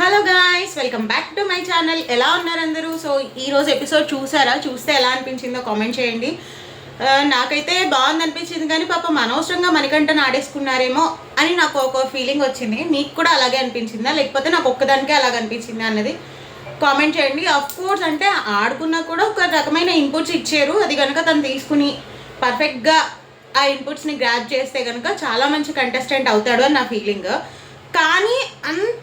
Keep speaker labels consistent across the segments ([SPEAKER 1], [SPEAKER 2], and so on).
[SPEAKER 1] Hello guys, welcome back to my channel. ఎలా ఉన్నారు అందరూ? సో ఈరోజు ఎపిసోడ్ చూసారా? చూస్తే ఎలా అనిపించిందో కామెంట్ చేయండి. నాకైతే బాగుంది అనిపించింది, కానీ పాపం అనవసరంగా మణికంఠను ఆడేసుకున్నారేమో అని నాకు ఒక ఫీలింగ్ వచ్చింది. మీకు కూడా అలాగే అనిపించిందా, లేకపోతే నాకు ఒక్కదానికే అలాగ అనిపించిందా అన్నది కామెంట్ చేయండి. ఆఫ్ కోర్స్ అంటే ఆడుకున్నా కూడా ఒక రకమైన ఇన్పుట్స్ ఇచ్చారు. అది కనుక తను తీసుకుని పర్ఫెక్ట్గా ఆ ఇన్పుట్స్ని గ్రాప్ చేస్తే కనుక చాలా మంచి కంటెస్టెంట్ అవుతాడు అని నా ఫీలింగ్. కానీ అంత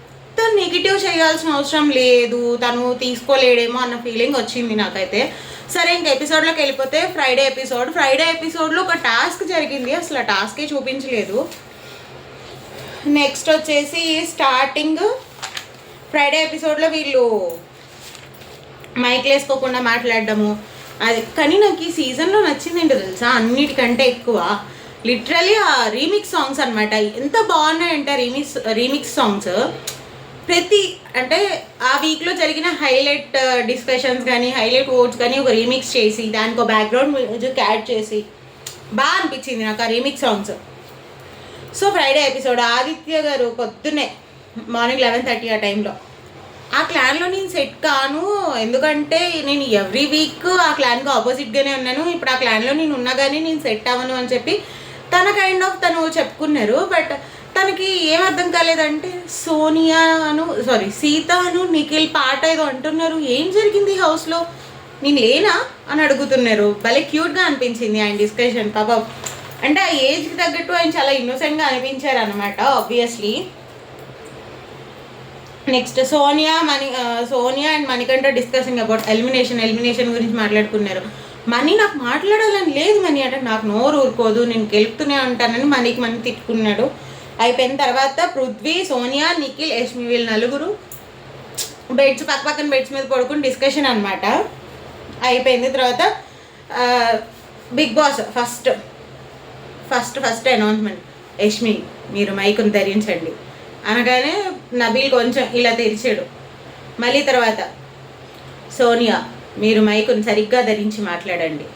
[SPEAKER 1] నెగిటివ్ చేయాల్సిన అవసరం లేదు, తను తీసుకోలేడేమో అన్న ఫీలింగ్ వచ్చింది నాకైతే. సరే, ఇంక ఎపిసోడ్లోకి వెళ్ళిపోతే ఫ్రైడే ఎపిసోడ్లో ఒక టాస్క్ జరిగింది, అసలు ఆ టాస్కే చూపించలేదు. నెక్స్ట్ వచ్చేసి స్టార్టింగ్ ఫ్రైడే ఎపిసోడ్లో వీళ్ళు మైక్ వేసుకోకుండా మాట్లాడడము, అది కానీ నాకు ఈ సీజన్లో నచ్చింది ఏంటో తెలుసా, అన్నిటికంటే ఎక్కువ లిటరలీ ఆ రీమిక్స్ సాంగ్స్ అనమాట. ఎంత బాగున్నాయంటే రీమిక్స్ సాంగ్స్ ప్రతి అంటే ఆ వీక్లో జరిగిన హైలైట్ డిస్కషన్స్ కానీ హైలైట్ ఓట్స్ కానీ ఒక రీమిక్స్ చేసి దానికి ఒక బ్యాక్గ్రౌండ్ మ్యూజిక్ యాడ్ చేసి బాగా అనిపించింది నాకు ఆ remix songs. So Friday episode Aditya గారు పొద్దున్నే మార్నింగ్ 11:30 ఆ టైంలో ఆ క్లాన్లో నేను సెట్ కాను, ఎందుకంటే నేను ఎవ్రీ వీక్ ఆ క్లాన్కి ఆపోజిట్గానే ఉన్నాను, ఇప్పుడు ఆ క్లాన్లో నేను ఉన్నా కానీ నేను సెట్ అవ్వను అని చెప్పి తను చెప్పుకున్నారు. బట్ తనకి ఏం అర్థం కాలేదంటే సీతను నిఖిల్ పాట ఏదో అంటున్నారు, ఏం జరిగింది హౌస్లో, నేను లేనా అని అడుగుతున్నారు. భలే క్యూట్గా అనిపించింది ఆయన డిస్కషన్. పాపం అంటే ఆ ఏజ్కి తగ్గట్టు ఆయన చాలా ఇన్నోసెంట్గా అనిపించారు అనమాట obviously. Next Sonia and Manikanta discussing about elimination గురించి మాట్లాడుకున్నారు. నాకు మాట్లాడాలని లేదు అంటే నాకు నోరు ఊరుకోదు, నేను గెలుపుతూనే ఉంటానని మణి తిట్టుకున్నాడు. అయిపోయిన తర్వాత పృథ్వీ, సోనియా, నిఖిల్, యష్మి వీళ్ళు నలుగురు పక్కన బెడ్స్ మీద పడుకుని డిస్కషన్ అనమాట. అయిపోయింది. తర్వాత big boss first announcement, Yashmi మీరు మైకును ధరించండి అనగానే నబీల్ కొంచెం ఇలా తెరిచాడు. మళ్ళీ తర్వాత సోనియా మీరు మైకును సరిగ్గా ధరించి మాట్లాడండి.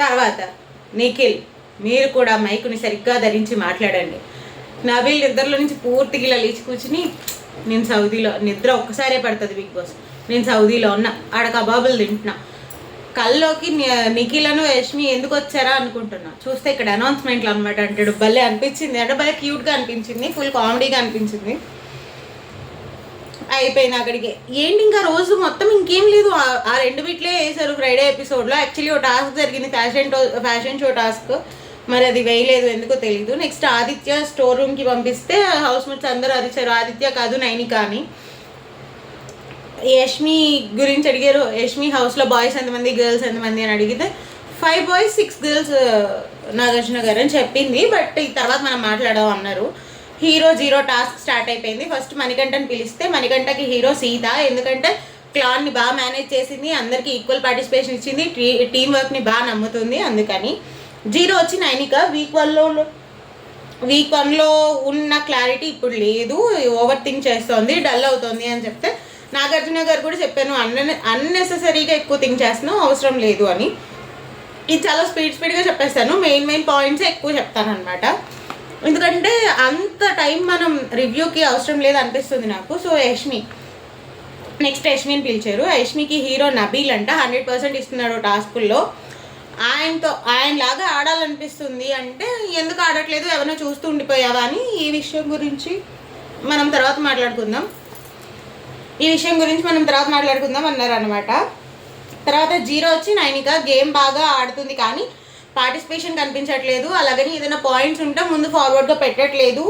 [SPEAKER 1] తర్వాత నిఖిల్ మీరు కూడా మైకుని సరిగ్గా ధరించి మాట్లాడండి. నబీల్ నిద్రలో నుంచి పూర్తిగా ఇలా లేచి కూర్చుని, నేను సౌదీలో నిద్ర ఒక్కసారే పడుతుంది బిగ్ బాస్, నేను సౌదీలో ఉన్నా, ఆడ కబాబులు తింటున్నా, కల్లోకి నిఖిలను యష్మి ఎందుకు వచ్చారా అనుకుంటున్నా, చూస్తే ఇక్కడ అనౌన్స్మెంట్లు అనమాట అంటాడు. భలే అనిపించింది, అంటే భలే క్యూట్గా అనిపించింది, ఫుల్ కామెడీగా అనిపించింది. అయిపోయింది అక్కడికి. ఏంటి ఇంకా రోజు మొత్తం ఇంకేం లేదు, ఆ 2 వీక్లే వేసారు ఫ్రైడే ఎపిసోడ్లో. యాక్చువల్లీ ఒక టాస్క్ జరిగింది, ఫ్యాషన్ షో టాస్క్, మరి అది వేయలేదు, ఎందుకో తెలీదు. నెక్స్ట్ ఆదిత్య స్టోర్ రూమ్కి పంపిస్తే హౌస్ మేట్స్ అందరూ అరిచారు, ఆదిత్య కాదు నైనిక అని. యష్మి గురించి అడిగారు, యష్మి హౌస్లో బాయ్స్ ఎంతమంది గర్ల్స్ ఎంతమంది అని అడిగితే 5 బాయ్స్ 6 గర్ల్స్ నాగార్జున గారు అని చెప్పింది. బట్ ఈ తర్వాత మనం మాట్లాడదాం అన్నారు. హీరో 0 టాస్క్ స్టార్ట్ అయిపోయింది. ఫస్ట్ మణికంఠని పిలిస్తే మణికంఠకి హీరో సీత, ఎందుకంటే క్లాన్ని బాగా మేనేజ్ చేసింది, అందరికీ ఈక్వల్ పార్టిసిపేషన్ ఇచ్చింది, టీం వర్క్ని బాగా నమ్ముతుంది, అందుకని. 0 వచ్చి నైనిక. వీక్ వన్లో ఉన్న క్లారిటీ ఇప్పుడు లేదు, ఓవర్ థింక్ చేస్తోంది, డల్ అవుతుంది అని చెప్తే నాగార్జున గారు కూడా చెప్పాను, అన్నెసెసరీగా ఎక్కువ థింక్ చేస్తున్నావు, అవసరం లేదు అని. ఇది చాలా స్పీడ్గా చెప్పేస్తాను, మెయిన్ పాయింట్స్ ఎక్కువ చెప్తాను అనమాట, ఎందుకంటే అంత టైం మనం రివ్యూకి అవసరం లేదు అనిపిస్తుంది నాకు. సో నెక్స్ట్ యష్మిని పిలిచారు. యష్మికి హీరో నబీల్ అంట 100% ఇస్తున్నాడు టాస్కుల్లో. ఆయనలాగా ఆడాలనిపిస్తుంది అంటే ఎందుకు ఆడట్లేదు, ఎవరైనా చూస్తూ ఉండిపోయావా అని. ఈ విషయం గురించి మనం తర్వాత మాట్లాడుకుందాం అన్నారు అనమాట. తర్వాత 0 వచ్చి నైనిక గేమ్ బాగా ఆడుతుంది కానీ పార్టిసిపేషన్ కనిపించట్లేదు, అలాగని ఏదైనా పాయింట్స్ ఉంటే ముందు ఫార్వర్డ్గా పెట్టట్లేదు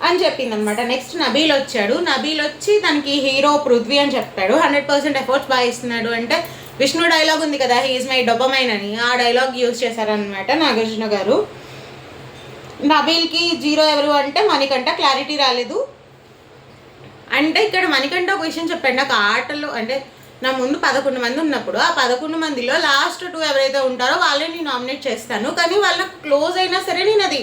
[SPEAKER 1] అని చెప్పింది అనమాట. నెక్స్ట్ నబీల్ వచ్చి తనకి హీరో పృథ్వీ అని చెప్తాడు. 100% ఎఫర్ట్స్ బాగా ఇస్తున్నాడు అంటే విష్ణు డైలాగ్ ఉంది కదా, హీఈస్ మై డొపమైన్ అని, ఆ డైలాగ్ యూజ్ చేశారనమాట నాగార్జున గారు. నబీల్కి 0 ఎవరు అంటే మణికంఠ, క్లారిటీ రాలేదు అంటే ఇక్కడ మణికంఠ ఒక విషయం చెప్పండి, నాకు ఆటలో అంటే నా ముందు 11 మంది ఉన్నప్పుడు ఆ 11 మందిలో లాస్ట్ 2 ఎవరైతే ఉంటారో వాళ్ళని నేను నామినేట్ చేస్తాను, కానీ వాళ్ళకు క్లోజ్ అయినా సరే నేను అది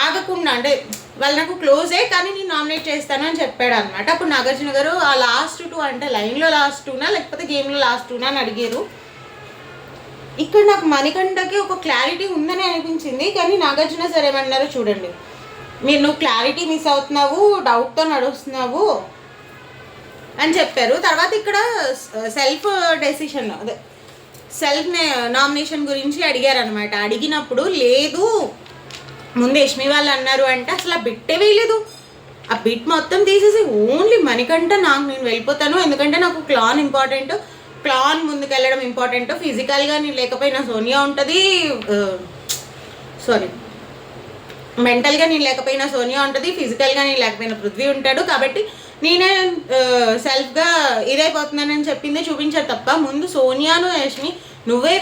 [SPEAKER 1] ఆగకుండా అంటే వాళ్ళు నాకు క్లోజే కానీ నేను నామినేట్ చేస్తాను అని చెప్పాడు అనమాట. అప్పుడు నాగార్జున గారు ఆ లాస్ట్ 2 అంటే లైన్లో లాస్ట్ 2నా లేకపోతే గేమ్లో లాస్ట్ 2నా అని అడిగారు. ఇక్కడ నాకు మణికంఠకి ఒక క్లారిటీ ఉందని అనిపించింది, కానీ నాగార్జున సార్ ఏమన్నారో చూడండి, నువ్వు క్లారిటీ మిస్ అవుతున్నావు, డౌట్తో నడుస్తున్నావు, అని చెప్పారు. తర్వాత ఇక్కడ సెల్ఫ్ డెసిషన్ అదే సెల్ఫ్ నామినేషన్ గురించి అడిగారు అనమాట. అడిగినప్పుడు లేదు ముందు యష్మి వాళ్ళు అన్నారు అంటే అసలు ఆ బిట్టే వేయలేదు. ఆ బిట్ మొత్తం తీసేసి ఓన్లీ మణికంఠ నేను వెళ్ళిపోతాను, ఎందుకంటే నాకు క్లాన్ ఇంపార్టెంట్, క్లాన్ ముందుకెళ్ళడం ఇంపార్టెంట్, ఫిజికల్గా నేను లేకపోయినా సోనియా ఉంటుంది, సారీ మెంటల్గా నేను లేకపోయినా సోనియా ఉంటుంది, ఫిజికల్గా నేను లేకపోయినా పృథ్వీ ఉంటాడు, కాబట్టి నేనే సెల్ఫ్గా ఇదైపోతున్నానని చెప్పింది చూపించారు తప్ప ముందు సోనియాను యష్మి నువ్వే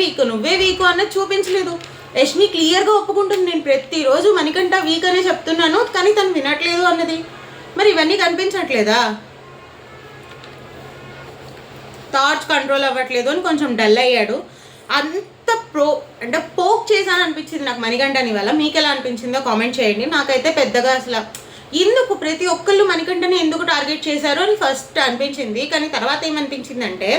[SPEAKER 1] వీకు అన్నది చూపించలేదు. యష్మి క్లియర్గా ఒప్పుకుంటుంది నేను ప్రతిరోజు మణికంఠ వీక్ అనే చెప్తున్నాను కానీ తను వినట్లేదు అన్నది. మరి ఇవన్నీ కనిపించట్లేదా? థాట్స్ కంట్రోల్ అవ్వట్లేదు అని కొంచెం డల్ అయ్యాడు. అంత అంటే పోక్ చేశాను అనిపించింది నాకు మణికంఠని వల్ల. మీకు ఎలా అనిపించిందో కామెంట్ చేయండి. నాకైతే పెద్దగా అసలు ఎందుకు ప్రతి ఒక్కళ్ళు మణికంఠని ఎందుకు టార్గెట్ చేశారు అని ఫస్ట్ అనిపించింది. కానీ తర్వాత ఏమనిపించిందంటే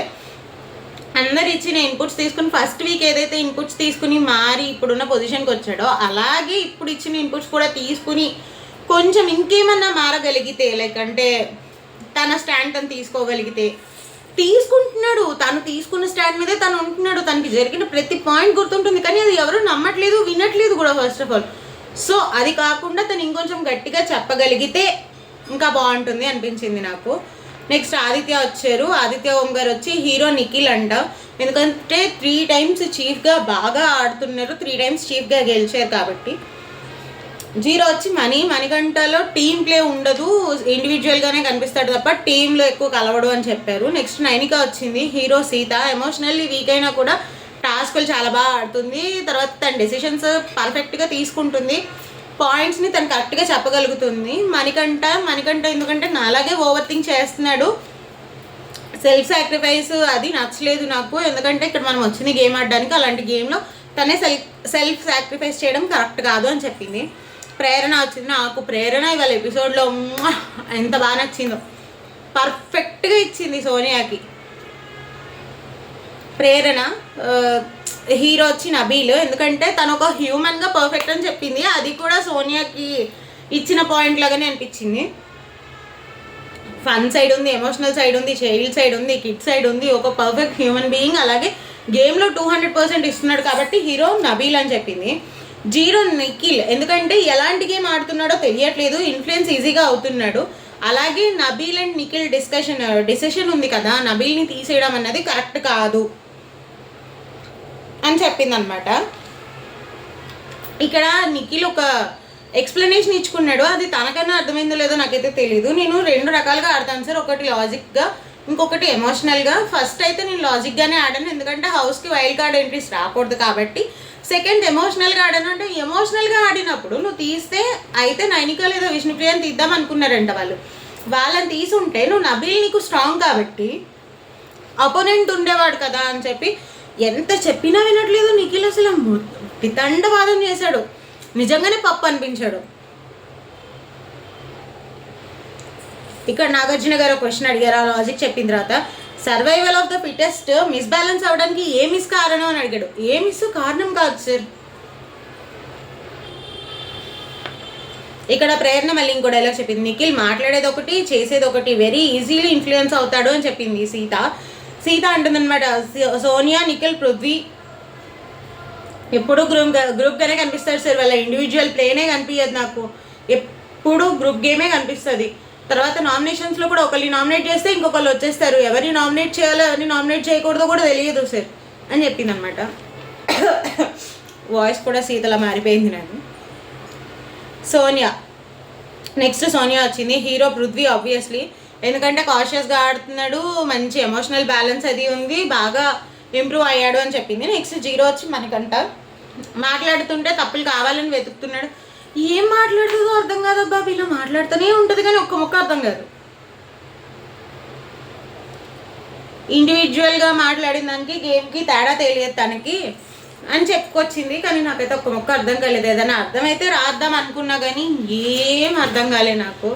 [SPEAKER 1] అందరు ఇచ్చిన ఇన్పుట్స్ తీసుకుని ఫస్ట్ వీక్ ఏదైతే ఇన్పుట్స్ తీసుకుని మారి ఇప్పుడున్న పొజిషన్కి వచ్చాడో అలాగే ఇప్పుడు ఇచ్చిన ఇన్పుట్స్ కూడా తీసుకుని కొంచెం ఇంకేమన్నా మారగలిగితే, లైక్ అంటే తన స్టాండ్ తను తీసుకోగలిగితే తీసుకుంటున్నాడు. తను తీసుకున్న స్టాండ్ మీదే తను ఉంటున్నాడు. తనకి జరిగిన ప్రతి పాయింట్ గుర్తుంటుంది కానీ అది ఎవరు నమ్మట్లేదు, వినట్లేదు కూడా ఫస్ట్ ఆఫ్ ఆల్. సో అది కాకుండా తను ఇంకొంచెం గట్టిగా చెప్పగలిగితే ఇంకా బాగుంటుంది అనిపించింది నాకు. నెక్స్ట్ ఆదిత్య వచ్చారు. ఆదిత్య ఓం గారు వచ్చి హీరో నిఖిల్ అంట, ఎందుకంటే 3 times చీఫ్గా బాగా ఆడుతున్నారు, 3 times చీఫ్గా గెలిచారు కాబట్టి. జీరో వచ్చి మణికంఠలో టీమ్ ప్లే ఉండదు, ఇండివిజువల్గానే కనిపిస్తాడు తప్ప టీంలో ఎక్కువ కలవడు అని చెప్పారు. నెక్స్ట్ నైనిక వచ్చింది. హీరో సీత ఎమోషనల్లీ వీక్ అయినా కూడా టాస్క్లు చాలా బాగా ఆడుతుంది. తర్వాత తన డెసిషన్స్ పర్ఫెక్ట్గా తీసుకుంటుంది, పాయింట్స్ని తను కరెక్ట్గా చెప్పగలుగుతుంది. మణికంఠ ఎందుకంటే నాలాగే ఓవర్ థింక్ చేస్తున్నాడు, సెల్ఫ్ సాక్రిఫైస్ అది నచ్చలేదు నాకు. ఎందుకంటే ఇక్కడ మనం వచ్చింది గేమ్ ఆడడానికి, అలాంటి గేమ్లో తనే సెల్ఫ్ సాక్రిఫైస్ చేయడం కరెక్ట్ కాదు అని చెప్పింది. ప్రేరణ వచ్చింది. నాకు ప్రేరణ ఇవాళ ఎపిసోడ్లో ఎంత బాగా నచ్చిందో, పర్ఫెక్ట్గా ఇచ్చింది సోనియాకి. ప్రేరణ హీరో వచ్చి నబీల్, ఎందుకంటే తను ఒక హ్యూమన్గా పర్ఫెక్ట్ అని చెప్పింది. అది కూడా సోనియాకి ఇచ్చిన పాయింట్ లాగానే అనిపించింది. ఫన్ సైడ్ ఉంది, ఎమోషనల్ సైడ్ ఉంది, చైల్డ్ సైడ్ ఉంది, కిడ్ సైడ్ ఉంది, ఒక పర్ఫెక్ట్ హ్యూమన్ బీయింగ్. అలాగే గేమ్లో 200% ఇస్తున్నాడు కాబట్టి హీరో నబీల్ అని చెప్పింది. జీరో నిఖిల్, ఎందుకంటే ఎలాంటి గేమ్ ఆడుతున్నాడో తెలియట్లేదు, ఇన్ఫ్లుయెన్స్ ఈజీగా అవుతున్నాడు. అలాగే నబీల్ అండ్ నిఖిల్ డిసిషన్ ఉంది కదా, నబీల్ని తీసేయడం అన్నది కరెక్ట్ కాదు అని చెప్పింది అనమాట. ఇక్కడ నిఖిల్ ఒక ఎక్స్ప్లెనేషన్ ఇచ్చుకున్నాడు, అది తనకన్నా అర్థమైందో లేదో నాకైతే తెలీదు. నేను 2 రకాలుగా ఆడతాను సార్, ఒకటి లాజిక్గా, ఇంకొకటి ఎమోషనల్గా. ఫస్ట్ అయితే నేను లాజిక్గానే ఆడాను, ఎందుకంటే హౌస్కి వైల్డ్ కార్డ్ ఎంట్రీస్ రాకూడదు కాబట్టి. సెకండ్ ఎమోషనల్గా ఆడాను, అంటే ఎమోషనల్గా ఆడినప్పుడు నువ్వు తీస్తే అయితే నైనిక లేదా విష్ణుప్రియని తీద్దాం అనుకున్నారంట వాళ్ళు. వాళ్ళని తీసుంటే నువ్వు నబీల్ నీకు స్ట్రాంగ్ కాబట్టి అపోనెంట్ ఉండేవాడు కదా అని చెప్పి ఎంత చెప్పినా వినట్లేదు నిఖిల్. అసలు వితండవాదం చేశాడు, నిజంగానే పప్పు అనిపించాడు. ఇక్కడ నాగార్జున గారు క్వశ్చన్ అడిగారు, ఆ లాజిక్ చెప్పిన తర్వాత survival of the fittest misbalance అవ్వడానికి ఏ మిస్ కారణం అని అడిగాడు. ఏ మిస్ కారణం కాదు సార్. ఇక్కడ ప్రేరణ మళ్ళీ ఇంకో డైలాగ్ చెప్పింది, నిఖిల్ మాట్లాడేది ఒకటి చేసేది ఒకటి, వెరీ ఈజీలీ ఇన్ఫ్లుయెన్స్ అవుతాడు అని చెప్పింది సీత అంటుందన్నమాట. సోనియా నిఖిల్ పృథ్వీ ఎప్పుడు గ్రూప్గానే కనిపిస్తాడు సార్, వాళ్ళ ఇండివిజువల్ ప్లేనే కనిపించదు నాకు, ఎప్పుడు గ్రూప్ గేమే కనిపిస్తుంది. తర్వాత నామినేషన్స్లో కూడా ఒకరిని నామినేట్ చేస్తే ఇంకొకళ్ళు వచ్చేస్తారు, ఎవరిని నామినేట్ చేయాలో ఎవరిని నామినేట్ చేయకూడదో కూడా తెలియదు సార్ అని చెప్పింది అనమాట. వాయిస్ కూడా సీతలా మారిపోయింది నాకు. సోనియా నెక్స్ట్ సోనియా వచ్చింది. హీరో పృథ్వీ ఆబ్వియస్లీ, ఎందుకంటే కాషియస్గా ఆడుతున్నాడు, మంచి ఎమోషనల్ బ్యాలెన్స్ అది ఉంది, బాగా ఇంప్రూవ్ అయ్యాడు అని చెప్పింది. నెక్స్ట్ జీరో వచ్చి మనకంట మాట్లాడుతుంటే తప్పులు కావాలని వెతుకుతున్నాడు. ఏం మాట్లాడుతుందో అర్థం కాదబ్బా, వీళ్ళు మాట్లాడుతూనే ఉంటుంది కానీ ఒక్క ముక్క అర్థం కాదు. ఇండివిజువల్గా మాట్లాడిన దానికి గేమ్కి తేడా తెలియదు తనకి అని చెప్పుకొచ్చింది, కానీ నాకైతే ఒక్క ముక్క అర్థం కాలేదు. ఏదైనా అర్థమైతే రాద్దాం అనుకున్నా కానీ ఏం అర్థం కాలేదు నాకు.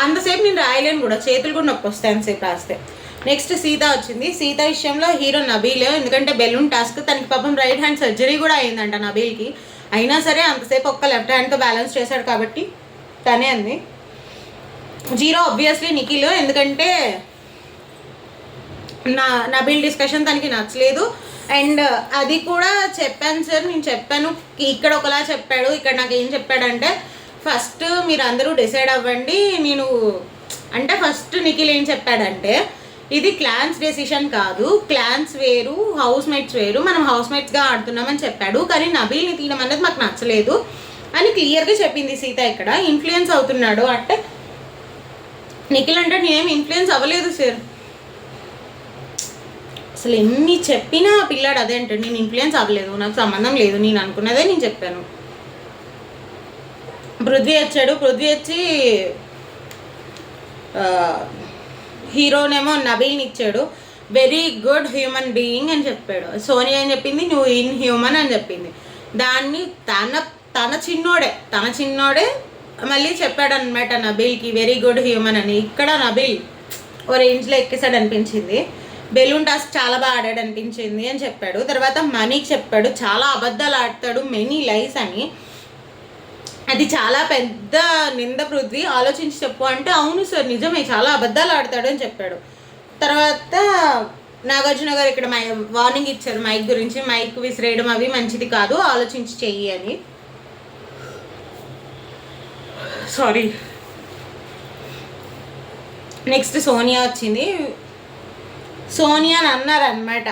[SPEAKER 1] అంతసేపు నేను రాయలేను కూడా, చేతులు కూడా నొప్పి వస్తాయి అంతసేపు రాస్తే. నెక్స్ట్ సీత వచ్చింది. సీత విషయంలో హీరో నబీల్, ఎందుకంటే బెలూన్ టాస్క్, తనకి పాపం రైట్ హ్యాండ్ సర్జరీ కూడా అయిందంట నబీల్కి, అయినా సరే అంతసేపు ఒక్క లెఫ్ట్ హ్యాండ్తో బ్యాలెన్స్ చేశాడు కాబట్టి తనే అంది. జీరో ఆబ్వియస్లీ నిఖిల్, ఎందుకంటే నబీల్ డిస్కషన్ తనకి నచ్చలేదు. అండ్ అది కూడా చెప్పాను సార్, నేను చెప్పాను ఇక్కడ ఒకలా చెప్పాడు, ఇక్కడ నాకు ఏం చెప్పాడంటే ఫస్ట్ మీరు అందరూ డిసైడ్ అవ్వండి. నేను అంటే ఫస్ట్ నిఖిల్ ఏం చెప్పాడంటే ఇది క్లాన్స్ డెసిషన్ కాదు, క్లాన్స్ వేరు హౌస్ మేట్స్ వేరు, మనం హౌస్ మేట్స్గా ఆడుతున్నామని చెప్పాడు. కానీ నబీల్ని తీయడం అనేది మాకు నచ్చలేదు అని క్లియర్గా చెప్పింది సీత. ఇక్కడ ఇన్ఫ్లుయెన్స్ అవుతున్నాడు అంటే నిఖిల్ అంటే నేనేం ఇన్ఫ్లుయెన్స్ అవ్వలేదు సార్, అసలు ఎన్ని చెప్పినా పిల్లాడు అదే అంటే నేను ఇన్ఫ్లుయెన్స్ అవ్వలేదు, నాకు సంబంధం లేదు, నేను అనుకున్నదే నేను చెప్పాను. పృథ్వీ వచ్చాడు, పృథ్వీ వచ్చి హీరోనేమో నబీల్ని ఇచ్చాడు, వెరీ గుడ్ హ్యూమన్ బీయింగ్ అని చెప్పాడు. సోనియా అని చెప్పింది నువ్వు ఇన్ హ్యూమన్ అని చెప్పింది. దాన్ని తన చిన్నోడే మళ్ళీ చెప్పాడు అనమాట నబీల్కి వెరీ గుడ్ హ్యూమన్ అని. ఇక్కడ నబీల్ ఓ రేంజ్లో ఎక్కేసాడు అనిపించింది. బెలూన్ టాస్క్ చాలా బాగా ఆడాడు అనిపించింది అని చెప్పాడు. తర్వాత మనీకి చెప్పాడు చాలా అబద్ధాలు ఆడతాడు, మెనీ లైస్ అని. అది చాలా పెద్ద నింద పృథ్వీ, ఆలోచించి చెప్పు అంటే అవును సార్ నిజమే చాలా అబద్ధాలు ఆడతాడు అని చెప్పాడు. తర్వాత నాగార్జున గారు ఇక్కడ వార్నింగ్ ఇచ్చారు మైక్ గురించి, మైక్ విసిరేయడం అవి మంచిది కాదు, ఆలోచించి చెయ్యి అని. సారీ. నెక్స్ట్ సోనియా వచ్చింది. సోనియా అని అన్నారనమాట,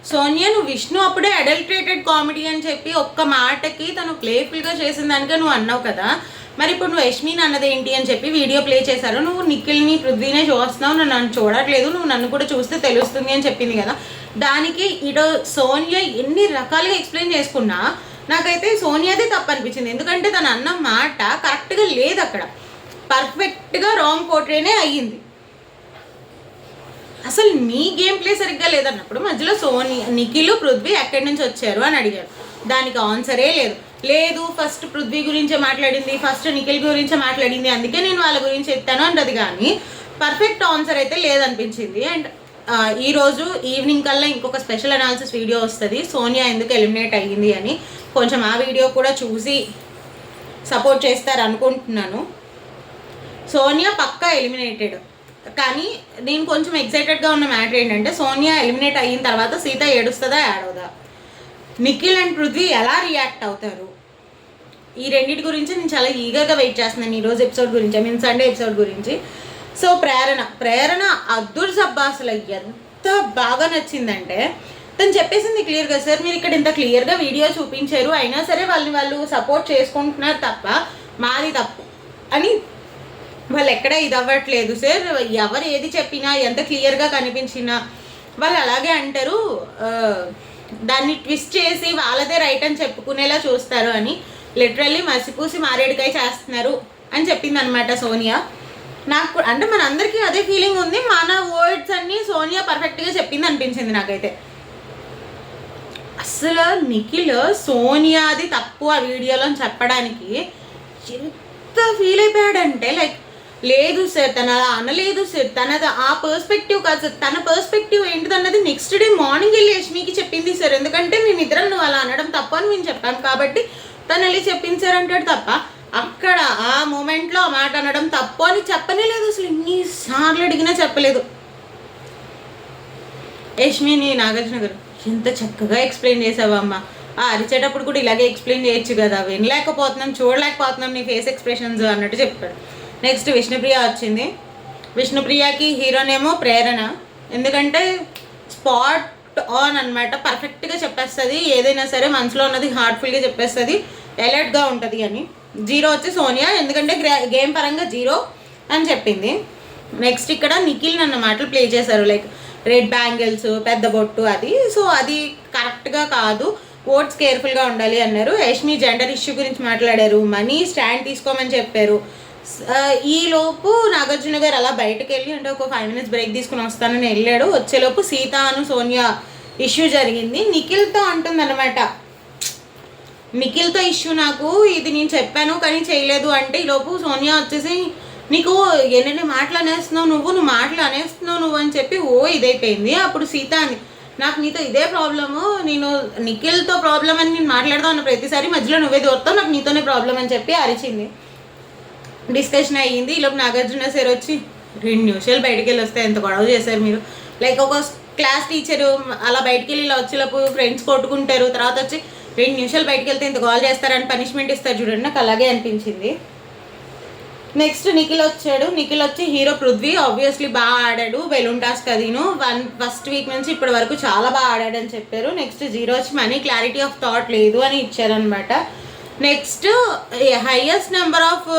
[SPEAKER 1] సోనియా నువ్వు విష్ణు అప్పుడే అడల్ట్రేటెడ్ కామెడీ అని చెప్పి ఒక్క మాటకి తను ప్లేఫుల్గా చేసిన దానికే నువ్వు అన్నావు కదా, మరి ఇప్పుడు నువ్వు యష్మిని అన్నది ఏంటి అని చెప్పి వీడియో ప్లే చేశారు. నువ్వు నిఖిల్ని పృథ్వీనే చూస్తున్నావు, నువ్వు నన్ను చూడట్లేదు, నువ్వు నన్ను కూడా చూస్తే తెలుస్తుంది అని చెప్పింది కదా. దానికి ఇటు సోనియా ఎన్ని రకాలుగా ఎక్స్ప్లెయిన్ చేసుకున్నా నాకైతే సోనియాదే తప్పు అనిపించింది. ఎందుకంటే తను అన్న మాట కరెక్ట్గా లేదు, అక్కడ పర్ఫెక్ట్గా రాంగ్ పోర్ట్రేనే అయ్యింది. అసలు నీ గేమ్ ప్లే సరిగ్గా లేదన్నప్పుడు మధ్యలో నిఖిల్ పృథ్వీ ఎక్కడి నుంచి వచ్చారు అని అడిగారు. దానికి ఆన్సరే లేదు ఫస్ట్ పృథ్వీ గురించే మాట్లాడింది, ఫస్ట్ నిఖిల్ గురించే మాట్లాడింది, అందుకే నేను వాళ్ళ గురించి ఎత్తాను అంటది. కానీ పర్ఫెక్ట్ ఆన్సర్ అయితే లేదనిపించింది. అండ్ ఈరోజు ఈవినింగ్ కల్లా ఇంకొక స్పెషల్ అనాలిసిస్ వీడియో వస్తుంది సోనియా ఎందుకు ఎలిమినేట్ అయ్యింది అని, కొంచెం ఆ వీడియో కూడా చూసి సపోర్ట్ చేస్తారు అనుకుంటున్నాను. సోనియా పక్కా ఎలిమినేటెడ్. కానీ నేను కొంచెం ఎక్సైటెడ్గా ఉన్న మ్యాటర్ ఏంటంటే సోనియా ఎలిమినేట్ అయిన తర్వాత సీత ఏడుస్తుందా ఏడవదా, నిఖిల్ అండ్ పృథ్వీ ఎలా రియాక్ట్ అవుతారు, ఈ రెండింటి గురించి నేను చాలా ఈగర్గా వెయిట్ చేస్తున్నాను ఈరోజు ఎపిసోడ్ గురించి, ఐ మీన్ సండే ఎపిసోడ్ గురించి. సో ప్రేరణ అద్దుర్ సబ్బా అసలు ఎంత బాగా నచ్చిందంటే తను చెప్పేసింది క్లియర్గా, సార్ మీరు ఇక్కడ ఇంత క్లియర్గా వీడియో చూపించారు అయినా సరే వాళ్ళు సపోర్ట్ చేసుకుంటున్నారు తప్ప మాది తప్పు అని, వాళ్ళు ఎక్కడ ఇది అవ్వట్లేదు సార్, ఎవరు ఏది చెప్పినా ఎంత క్లియర్గా కనిపించినా వాళ్ళు అలాగే అంటారు, దాన్ని ట్విస్ట్ చేసి వాళ్ళదే రైట్ అని చెప్పుకునేలా చూస్తారు అని లిటరల్లీ మసిపూసి మారేడుకాయ చేస్తున్నారు అని చెప్పింది అనమాట సోనియా. నాకు అంటే మనందరికీ అదే ఫీలింగ్ ఉంది, మన వర్డ్స్ అన్నీ సోనియా పర్ఫెక్ట్గా చెప్పింది అనిపించింది నాకైతే. అసలు నిఖిల్ సోనియాది తప్పు ఆ వీడియోలో చెప్పడానికి ఎంత ఫీల్ అయిపోయాడంటే, లైక్ లేదు సార్ తను అలా అనలేదు సార్, తనది ఆ పర్స్పెక్టివ్ కాదు సార్, తన పర్స్పెక్టివ్ ఏంటిదన్నది నెక్స్ట్ డే మార్నింగ్ వెళ్ళి యష్మికి చెప్పింది సార్, ఎందుకంటే మేమిద్దరం నువ్వు అలా అనడం తప్పు అని మేము చెప్పాం కాబట్టి తను వెళ్ళి చెప్పింది సార్ అంటాడు తప్ప అక్కడ ఆ మూమెంట్లో ఆ మాట అనడం తప్పు అని చెప్పనే లేదు. అసలు ఎన్నిసార్లు అడిగినా చెప్పలేదు. యష్మిని నాగార్జున గారు ఎంత చక్కగా ఎక్స్ప్లెయిన్ చేసావమ్మా, అరిచేటప్పుడు కూడా ఇలాగే ఎక్స్ప్లెయిన్ చేయొచ్చు కదా, వినలేకపోతున్నాం చూడలేకపోతున్నాం నీ ఫేస్ ఎక్స్ప్రెషన్స్ అన్నట్టు చెప్పాడు. నెక్స్ట్ విష్ణుప్రియ వచ్చింది. విష్ణుప్రియకి హీరోనేమో ప్రేరణ, ఎందుకంటే స్పాట్ ఆన్ అనమాట, పర్ఫెక్ట్గా చెప్పేస్తుంది ఏదైనా సరే, మనసులో ఉన్నది హార్ట్ఫుల్గా చెప్పేస్తుంది, అలర్ట్గా ఉంటుంది అని. జీరో వచ్చి సోనియా, ఎందుకంటే గేమ్ పరంగా జీరో అని చెప్పింది. నెక్స్ట్ ఇక్కడ నిఖిల్ నన్న మాటలు ప్లే చేశారు, లైక్ రెడ్ బ్యాంగిల్స్ పెద్ద బొట్టు అది, సో అది కరెక్ట్గా కాదు, ఓట్స్ కేర్ఫుల్గా ఉండాలి అన్నారు. యష్మి జెండర్ ఇష్యూ గురించి మాట్లాడారు, మనీ స్టాండ్ తీసుకోమని చెప్పారు. ఈలోపు నాగార్జున గారు అలా బయటకు వెళ్ళి అంటే ఒక 5 minutes బ్రేక్ తీసుకుని వస్తానని వెళ్ళాడు. వచ్చేలోపు సీత అను సోనియా ఇష్యూ జరిగింది. నిఖిల్తో అంటుందన్నమాట, నిఖిల్తో ఇష్యూ నాకు ఇది నేను చెప్పాను కానీ చేయలేదు అంటే, ఈలోపు సోనియా వచ్చేసి నీకు ఎన్ని మాటలు అనేస్తున్నావు నువ్వు మాటలు అనేస్తున్నావు నువ్వు అని చెప్పి ఇదైపోయింది. అప్పుడు సీత అని నాకు నీతో ఇదే ప్రాబ్లము, నేను నిఖిల్తో ప్రాబ్లం అని నేను మాట్లాడదాం అన్న ప్రతిసారి మధ్యలో నువ్వే దూరుతావు, నాకు నీతోనే ప్రాబ్లం అని చెప్పి అరిచింది. డిస్కషన్ అయ్యింది. ఈలోపు నాగార్జున సార్ వచ్చి 2 నిమిషాలు బయటికి వెళ్ళి వస్తే ఎంత గొడవ చేశారు మీరు, లైక్ ఒక క్లాస్ టీచరు అలా బయటికి వెళ్ళి ఇలా వచ్చేలోపు ఫ్రెండ్స్ కొట్టుకుంటారు, తర్వాత వచ్చి 2 నిమిషాలు బయటికి వెళ్తే ఇంత గోల్ చేస్తారని పనిష్మెంట్ ఇస్తారు చూడండి, నాకు అలాగే అనిపించింది. నెక్స్ట్ నిఖిల్ వచ్చాడు. నిఖిల్ వచ్చి హీరో పృథ్వీ ఆబ్వియస్లీ బాగా ఆడాడు, బెలూన్ టాస్క్ అదిను ఫస్ట్ వీక్ నుంచి ఇప్పటి వరకు చాలా బాగా ఆడాడని చెప్పారు. నెక్స్ట్ జీరో వచ్చి మనీ క్లారిటీ ఆఫ్ థాట్ లేదు అని ఇచ్చారనమాట. Next highest number of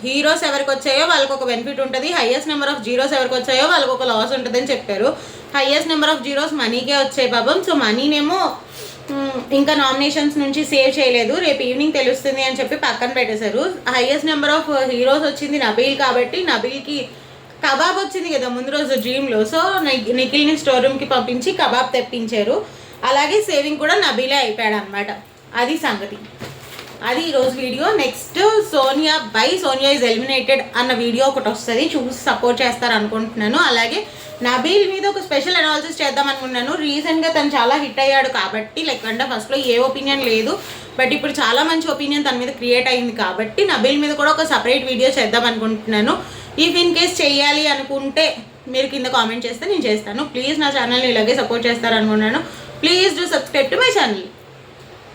[SPEAKER 1] heroes ఎవరికి వచ్చాయో వాళ్ళకి ఒక బెనిఫిట్ ఉంటుంది, హైయెస్ట్ నెంబర్ ఆఫ్ జీరోస్ ఎవరికి వచ్చాయో వాళ్ళకి ఒక లాస్ ఉంటుందని చెప్పారు. హైయెస్ట్ నెంబర్ ఆఫ్ జీరోస్ మనీకే వచ్చాయి పాపం. సో మనీనేమో ఇంకా నామినేషన్స్ నుంచి సేవ్ చేయలేదు, రేపు ఈవినింగ్ తెలుస్తుంది అని చెప్పి పక్కన పెట్టేశారు. హైయెస్ట్ నెంబర్ ఆఫ్ హీరోస్ వచ్చింది నబీల్ కాబట్టి నబీల్కి కబాబ్ వచ్చింది కదా ముందు రోజు డ్రీమ్లో, సో నిఖిల్ని స్టోర్ రూమ్కి పంపించి కబాబ్ తెప్పించారు. అలాగే సేవింగ్ కూడా నబీలే అయిపోయాడు అనమాట. అది సంగతి, అది ఈరోజు video. Next Sonia is eliminated అన్న వీడియో ఒకటి వస్తుంది, చూసి సపోర్ట్ చేస్తారు అనుకుంటున్నాను. అలాగే నబీల్ మీద ఒక స్పెషల్ అనాలిసిస్ చేద్దాం అనుకున్నాను. రీసెంట్గా తను చాలా హిట్ అయ్యాడు కాబట్టి, లైక్ అంటే ఫస్ట్లో ఏ ఒపీనియన్ లేదు, బట్ ఇప్పుడు చాలా మంచి ఒపీనియన్ తన మీద క్రియేట్ అయింది కాబట్టి నబీల్ మీద కూడా ఒక సపరేట్ వీడియో చేద్దాం అనుకుంటున్నాను. ఇఫ్ ఇన్ కేస్ చెయ్యాలి అనుకుంటే మీరు కింద కామెంట్ చేస్తే నేను చేస్తాను. ప్లీజ్ నా ఛానల్ని ఇలాగే సపోర్ట్ చేస్తారు అనుకున్నాను. Please do subscribe to my channel.